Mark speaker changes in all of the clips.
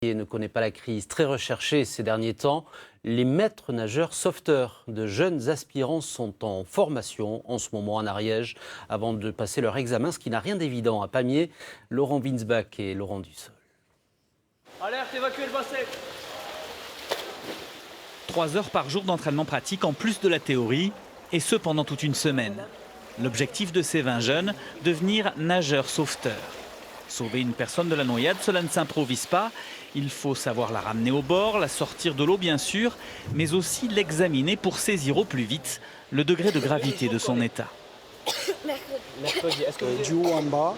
Speaker 1: Et ne connaît pas la crise, très recherchée ces derniers temps. Les maîtres nageurs sauveteurs de jeunes aspirants sont en formation en ce moment en Ariège avant de passer leur examen, ce qui n'a rien d'évident. À Pamiers, Laurent Winsbach et Laurent Dussol.
Speaker 2: Alerte, évacuez le bassin.
Speaker 3: 3 heures par jour d'entraînement pratique en plus de la théorie, et ce pendant toute une semaine. L'objectif de ces 20 jeunes, devenir nageurs sauveteurs. Sauver une personne de la noyade, cela ne s'improvise pas. Il faut savoir la ramener au bord, la sortir de l'eau bien sûr, mais aussi l'examiner pour saisir au plus vite le degré de gravité de son état.
Speaker 4: Mercredi, est-ce que du haut en bas,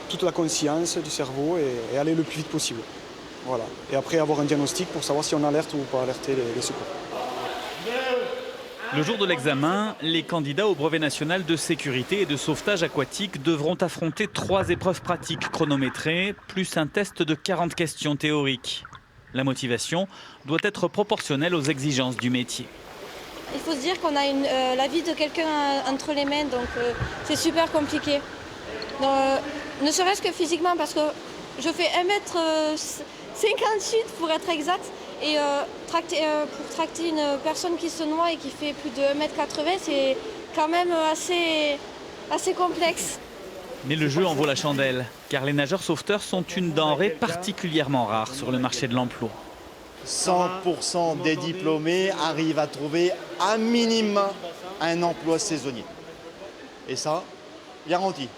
Speaker 4: toute la conscience du cerveau et aller le plus vite possible. Voilà. Et après avoir un diagnostic pour savoir si on alerte ou pas alerter les secours.
Speaker 3: Le jour de l'examen, les candidats au brevet national de sécurité et de sauvetage aquatique devront affronter 3 épreuves pratiques chronométrées, plus un test de 40 questions théoriques. La motivation doit être proportionnelle aux exigences du métier.
Speaker 5: Il faut se dire qu'on a la vie de quelqu'un entre les mains, donc c'est super compliqué. Donc, ne serait-ce que physiquement, parce que je fais 1m58 pour être exact. Et pour tracter une personne qui se noie et qui fait plus de 1m80, c'est quand même assez complexe.
Speaker 3: Mais le jeu en vaut la chandelle, car les nageurs sauveteurs sont une denrée particulièrement rare sur le marché de l'emploi.
Speaker 6: 100% des diplômés arrivent à trouver à minima un emploi saisonnier. Et ça, garanti.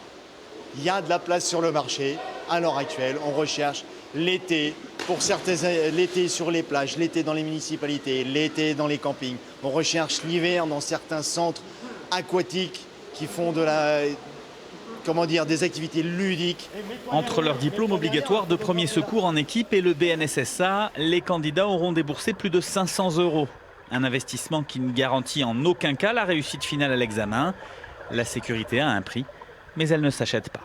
Speaker 6: Il y a de la place sur le marché. À l'heure actuelle, on recherche l'été, pour certains, l'été sur les plages, l'été dans les municipalités, l'été dans les campings. On recherche l'hiver dans certains centres aquatiques qui font des activités ludiques.
Speaker 3: Entre leur diplôme obligatoire de premier secours en équipe et le BNSSA, les candidats auront déboursé plus de 500 €. Un investissement qui ne garantit en aucun cas la réussite finale à l'examen. La sécurité a un prix, mais elle ne s'achète pas.